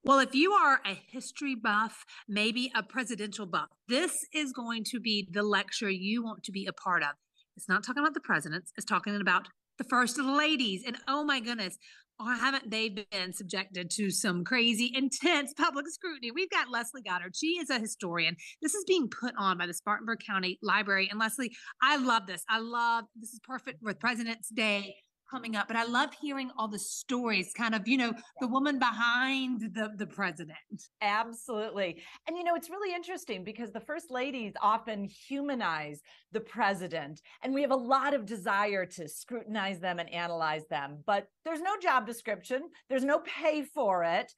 Well, if you are a history buff, maybe a presidential buff, this is going to be the lecture you want to be a part of. It's not talking about the presidents, it's talking about the first ladies. And oh my goodness, oh, haven't they been subjected to some crazy, intense public scrutiny? We've got Leslie Goddard. She is a historian. This is being put on by the Spartanburg County Library. And Leslie, I love this. I love this is perfect with President's Day coming up, but I love hearing all the stories, kind of, the woman behind the president. Absolutely. And it's really interesting because the first ladies often humanize the president, and we have a lot of desire to scrutinize them and analyze them, but there's no job description, there's no pay for it.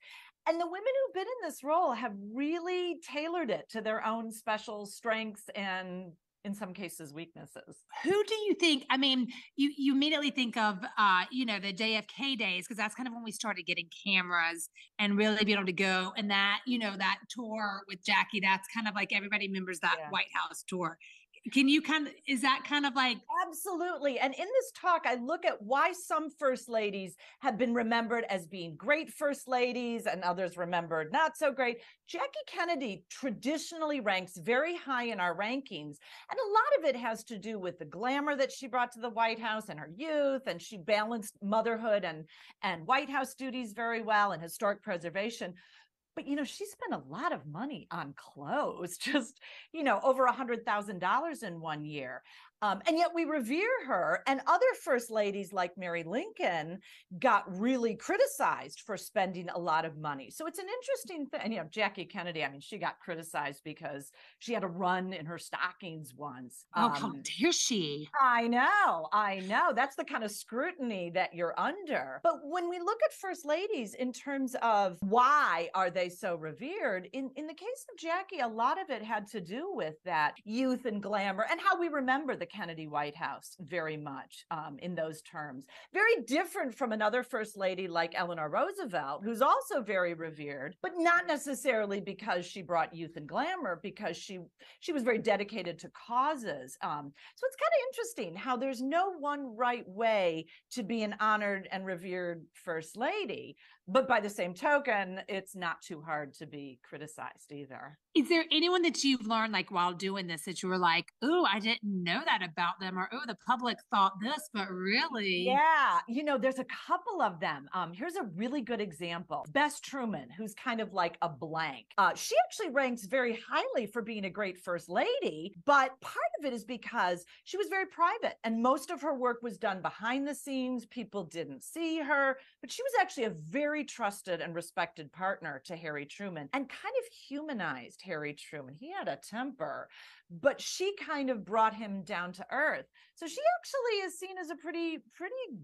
And the women who've been in this role have really tailored it to their own special strengths and in some cases weaknesses. Who do you think? I mean, you immediately think of the JFK days, because that's kind of when we started getting cameras and really being able to go, and that tour with Jackie, that's kind of like everybody remembers that White House tour. Can you is that kind of like? Absolutely. And in this talk, I look at why some first ladies have been remembered as being great first ladies and others remembered not so great. Jackie Kennedy traditionally ranks very high in our rankings. And a lot of it has to do with the glamour that she brought to the White House and her youth. And she balanced motherhood and White House duties very well and historic preservation. But, she spent a lot of money on clothes, just, over $100,000 in one year. And yet we revere her. And other first ladies like Mary Lincoln got really criticized for spending a lot of money. So it's an interesting thing. Jackie Kennedy, I mean, she got criticized because she had a run in her stockings once. Oh, how dare she? I know. That's the kind of scrutiny that you're under. But when we look at first ladies in terms of why are they so revered, in the case of Jackie, a lot of it had to do with that youth and glamour and how we remember the Kennedy White House very much in those terms. Very different from another first lady like Eleanor Roosevelt, who's also very revered, but not necessarily because she brought youth and glamour, because she was very dedicated to causes. So it's kind of interesting how there's no one right way to be an honored and revered first lady. But by the same token, it's not too hard to be criticized either. Is there anyone that you've learned, like while doing this, that you were like, oh, I didn't know that about them, or oh, the public thought this, but really? Yeah, there's a couple of them. Here's a really good example. Bess Truman, who's kind of like a blank. She actually ranks very highly for being a great first lady, but part of it is because she was very private and most of her work was done behind the scenes. People didn't see her, but she was actually a very trusted and respected partner to Harry Truman and kind of humanized Harry Truman. He had a temper, but she kind of brought him down to earth. So she actually is seen as a pretty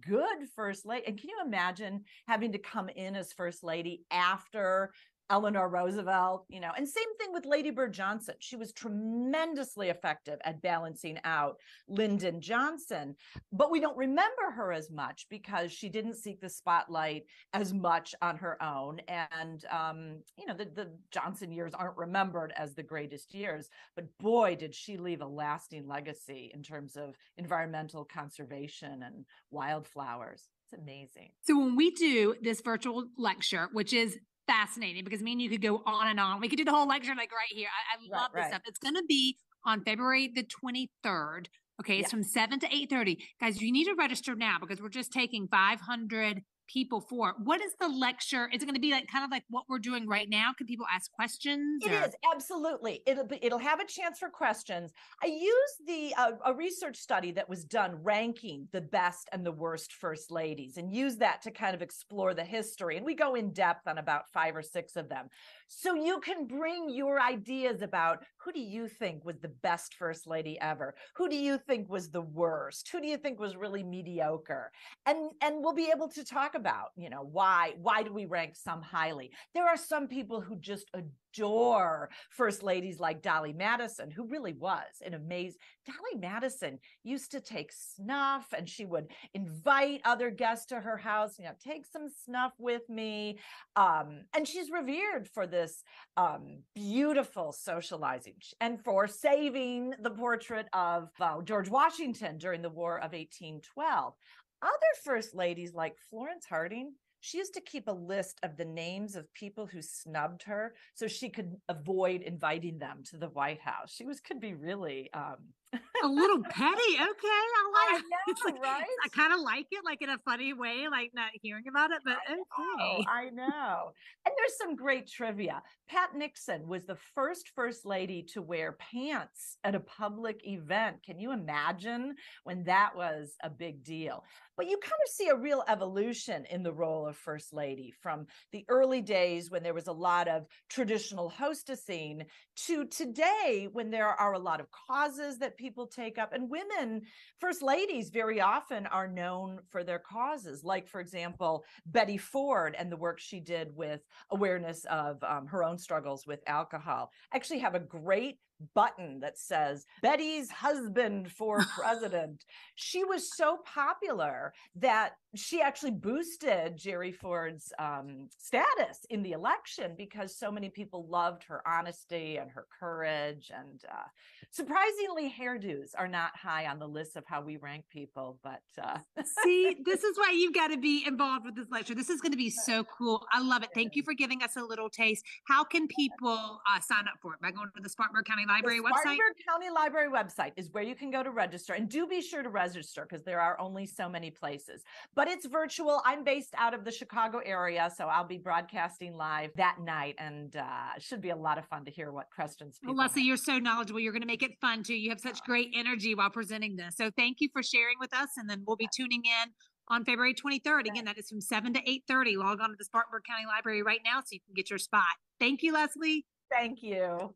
good first lady. And can you imagine having to come in as first lady after Eleanor Roosevelt, and same thing with Lady Bird Johnson. She was tremendously effective at balancing out Lyndon Johnson, but we don't remember her as much because she didn't seek the spotlight as much on her own. And, the Johnson years aren't remembered as the greatest years, but boy, did she leave a lasting legacy in terms of environmental conservation and wildflowers. It's amazing. So when we do this virtual lecture, which is fascinating because me and you could go on and on. We could do the whole lecture like right here. I love this stuff. It's going to be on February the 23rd. Okay. It's from 7 to 8:30. Guys, you need to register now because we're just taking 500 people for it. What is the lecture? Is it going to be like kind of like what we're doing right now? Can people ask questions? It is, absolutely. It'll have a chance for questions. I use a research study that was done ranking the best and the worst first ladies and use that to kind of explore the history. And we go in depth on about 5 or 6 of them. So you can bring your ideas about who do you think was the best first lady ever? Who do you think was the worst? Who do you think was really mediocre? And we'll be able to talk about, why do we rank some highly? There are some people who just adore first ladies like Dolly Madison, who really was an amazing. Dolly Madison used to take snuff and she would invite other guests to her house, take some snuff with me. And she's revered for this beautiful socializing and for saving the portrait of George Washington during the War of 1812. Other first ladies like Florence Harding, she used to keep a list of the names of people who snubbed her so she could avoid inviting them to the White House. Could be really a little petty. Okay, I like. It's know, like right? I kind of like it, like in a funny way, like not hearing about it, but okay. I know. And there's some great trivia. Pat Nixon was the first lady to wear pants at a public event. Can you imagine when that was a big deal? But you kind of see a real evolution in the role of first lady from the early days when there was a lot of traditional hostessing to today when there are a lot of causes that people take up. And women, first ladies, very often are known for their causes. Like, for example, Betty Ford and the work she did with awareness of her own struggles with alcohol. I actually have a great button that says Betty's husband for president. She was so popular that she actually boosted Jerry Ford's status in the election because so many people loved her honesty and her courage. And surprisingly, hairdos are not high on the list of how we rank people. But see, this is why you've got to be involved with this lecture. This is going to be so cool. I love it. Thank you for giving us a little taste. How can people sign up for it? By going to the Spartanburg County Library website? Spartanburg County Library website is where you can go to register. And do be sure to register because there are only so many places. But it's virtual. I'm based out of the Chicago area, so I'll be broadcasting live that night. And it should be a lot of fun to hear what questions people Leslie, have. you're so knowledgeable. You're going to make it fun too. You have such great energy while presenting this. So thank you for sharing with us. And then we'll be tuning in on February 23rd. Again, that is from 7 to 8:30. Log on to the Spartanburg County Library right now so you can get your spot. Thank you, Leslie. Thank you.